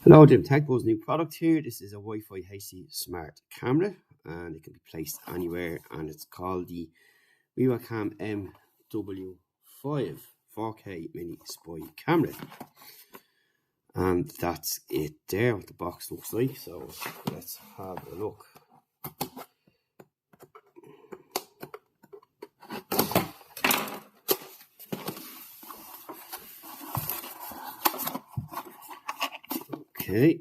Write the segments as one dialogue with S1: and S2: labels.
S1: Hello, Jim Techbo's new product here. This is a Wi-Fi HD smart camera and it can be placed anywhere, and it's called the WIWACAM MW5 4K mini spy camera. And that's it there, what the box looks like. So let's have a look. Okay,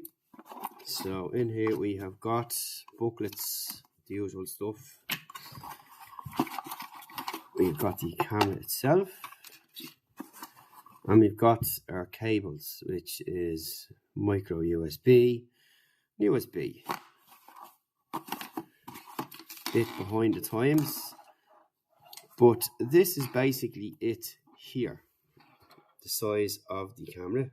S1: so in here we have got booklets, the usual stuff. We've got the camera itself, and we've got our cables, which is micro USB, USB. Bit behind the times, but this is basically it here, the size of the camera.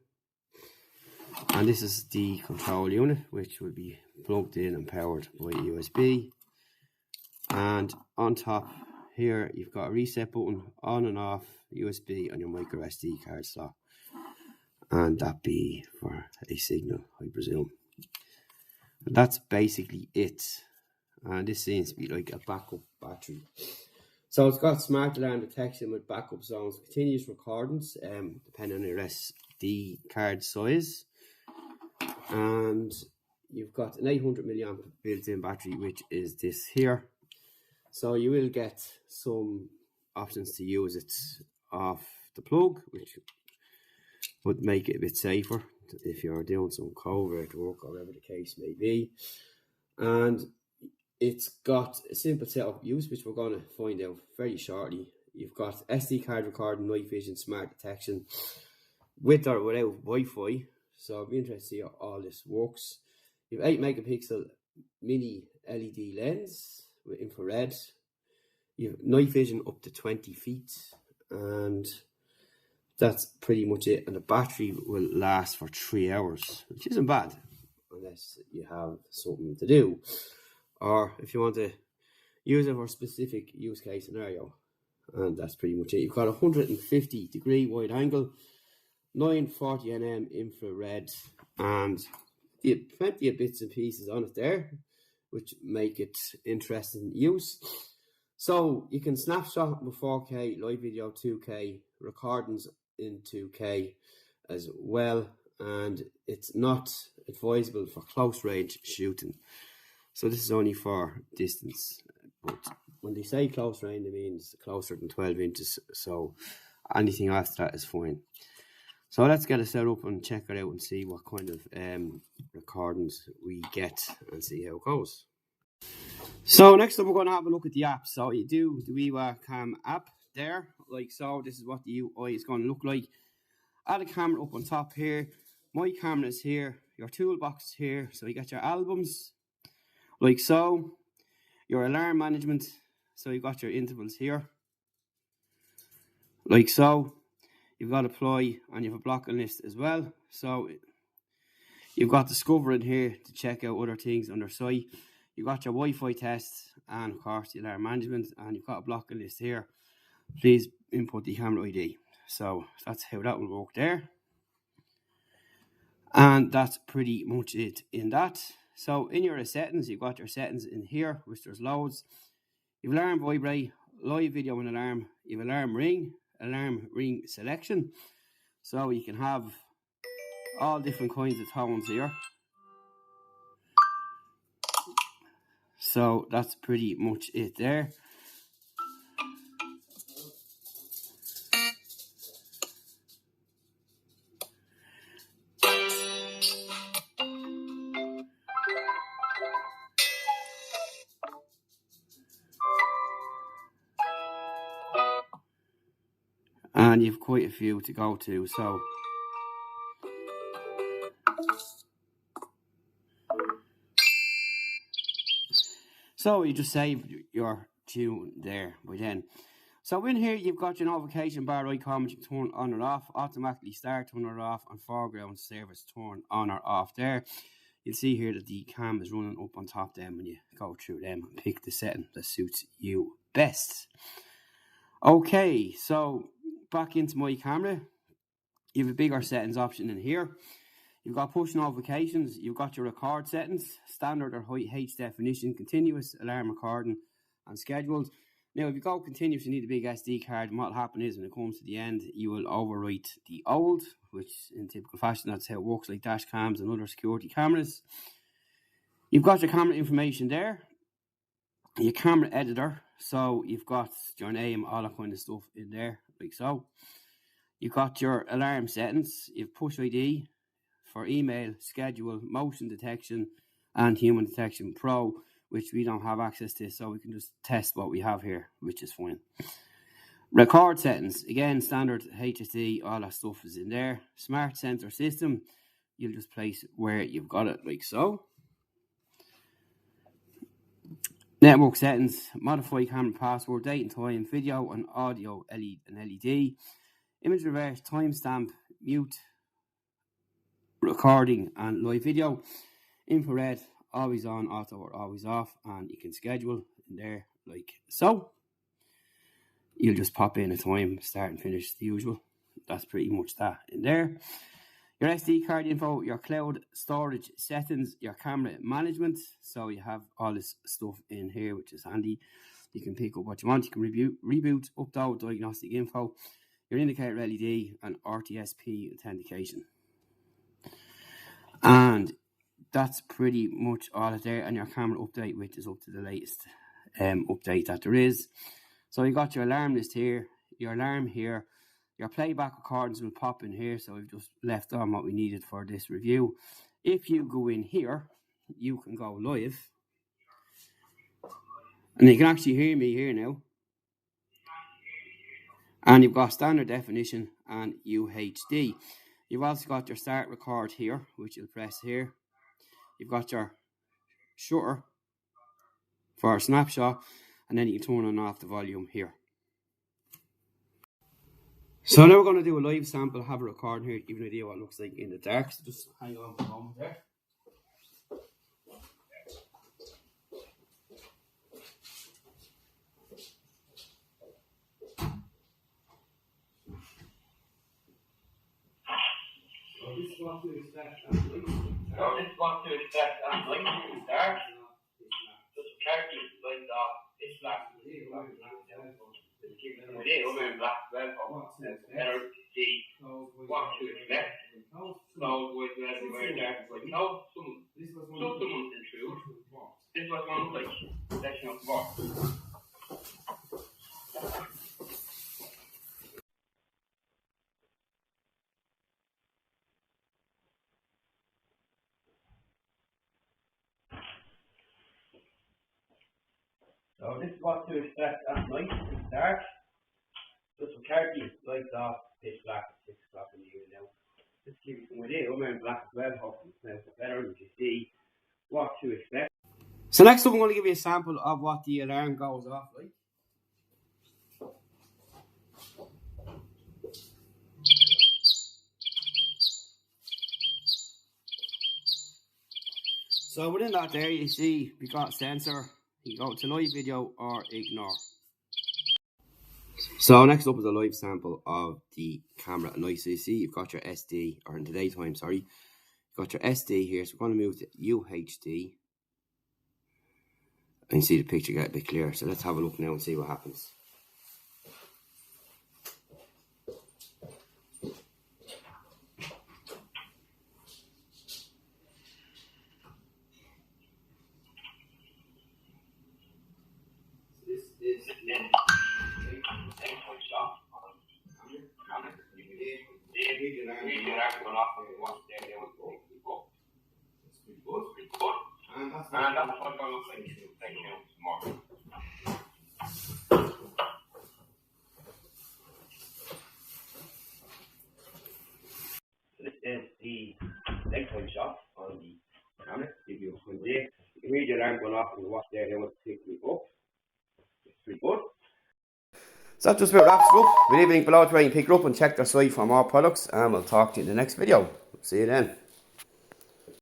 S1: And this is the control unit, which will be plugged in and powered by USB. And on top here, you've got a reset button, on and off, USB, and your micro SD card slot. And that be for a signal, I presume. And that's basically it. And this seems to be like a backup battery. So it's got smart alarm detection with backup zones, continuous recordings, depending on your SD card size. And you've got an 800 milliamp built-in battery, which is this here. So you will get some options to use it off the plug, which would make it a bit safer if you're doing some covert work or whatever the case may be. And it's got a simple setup use, which we're going to find out very shortly. You've got SD card recording, night vision, smart detection, with or without Wi-Fi. So I'd be interested to see how all this works. You have 8 megapixel mini LED lens with infrared. You have night vision up to 20 feet, and that's pretty much it. And the battery will last for 3 hours, which isn't bad, unless you have something to do, or if you want to use it for a specific use case scenario. And that's pretty much it. You've got a 150 degree wide angle, 940 nm infrared, and you have plenty of bits and pieces on it there, which make it interesting use. So you can snapshot with 4K, live video 2K, recordings in 2K as well, and it's not advisable for close range shooting. So this is only for distance, but when they say close range, it means closer than 12 inches, so anything after that is fine. So let's get it set up and check it out and see what kind of recordings we get and see how it goes. So next up we're going to have a look at the app. So you do the WIWACAM app there, like so. This is what the UI is going to look like. Add a camera up on top here. My camera is here. Your toolbox is here. So you got your albums, like so. Your alarm management. So you got your intervals here, like so. You've got apply, and you have a blocking list as well. So you've got discover in here to check out other things on their site. You've got your Wi-Fi tests, and of course the alarm management, and you've got a blocking list here. Please input the camera ID. So that's how that will work there. And that's pretty much it in that. So in your settings, you've got your settings in here, which there's loads. You've alarm vibrate, live video and alarm. You've alarm ring selection. So you can have all different kinds of tones here. So that's pretty much it there. And you've quite a few to go to, so you just save your tune there by then. So in here you've got your notification bar icon, which you can turn on or off, automatically start, turn or off, and foreground service turn on or off there. You'll see here that the cam is running up on top them when you go through them and pick the setting that suits you best. Okay, so back into my camera. You have a bigger settings option in here. You've got push notifications, you've got your record settings, standard or high H definition, continuous, alarm recording, and scheduled. Now, if you go continuous, you need a big SD card, and what will happen is when it comes to the end, you will overwrite the old, which in typical fashion, that's how it works, like dash cams and other security cameras. You've got your camera information there, your camera editor, so you've got your name, all that kind of stuff in there, like so. You've got your alarm settings, you've push ID for email, schedule, motion detection, and human detection pro, which we don't have access to, so we can just test what we have here, which is fine. Record settings, again, standard HSD, all that stuff is in there. Smart sensor system, you'll just place where you've got it, like so. Network settings, modify camera password, date and time, video and audio, LED and LED. Image reverse, timestamp, mute, recording and live video. Infrared, always on, auto or always off, and you can schedule in there like so. You'll just pop in a time, start and finish the usual. That's pretty much that in there. Your SD card info, your cloud storage settings, your camera management. So you have all this stuff in here, which is handy. You can pick up what you want. You can reboot, upload, diagnostic info, your indicator LED, and RTSP authentication. And that's pretty much all of there. And your camera update, which is up to the latest update that there is. So you got your alarm list here, your alarm here. Your playback recordings will pop in here, so we've just left on what we needed for this review. If you go in here, you can go live. And you can actually hear me here now. And you've got standard definition and UHD. You've also got your start record here, which you'll press here. You've got your shutter for a snapshot, and then you can turn on and off the volume here. So now we're going to do a live sample, have a recording here to give you an idea what it looks like in the dark. So just hang on for a moment there. So this is what to expect at night. In the dark. Just carefully light off. It's black. Better to see what to expect. Close with everywhere dark with no someone's intrude. This was one like section of more. So this is what to expect at night. It's dark. Just some carefully lights off, pitch black at 6 o'clock in the evening now. Just to give you some idea, I'm wearing black as well, hopefully it's better and you see what to expect. So next up I'm going to give you a sample of what the alarm goes off like. So within that there you see we got sensor, you go to live video or ignore. So next up is a live sample of the camera at night. So you see you've got your SD, or in the daytime, sorry. You've got your SD here, so we're going to move to UHD. And you see the picture get a bit clearer. So let's have a look now and see what happens. And that's what I was thinking. Thank you more. This is the daytime shot on the camera. Give you a idea. You can read your alarm going off and watch there. They want to pick me up. It's pretty good. So that just about wraps it up. With everything below, try and pick it up and check their site for more products. And we'll talk to you in the next video. See you then.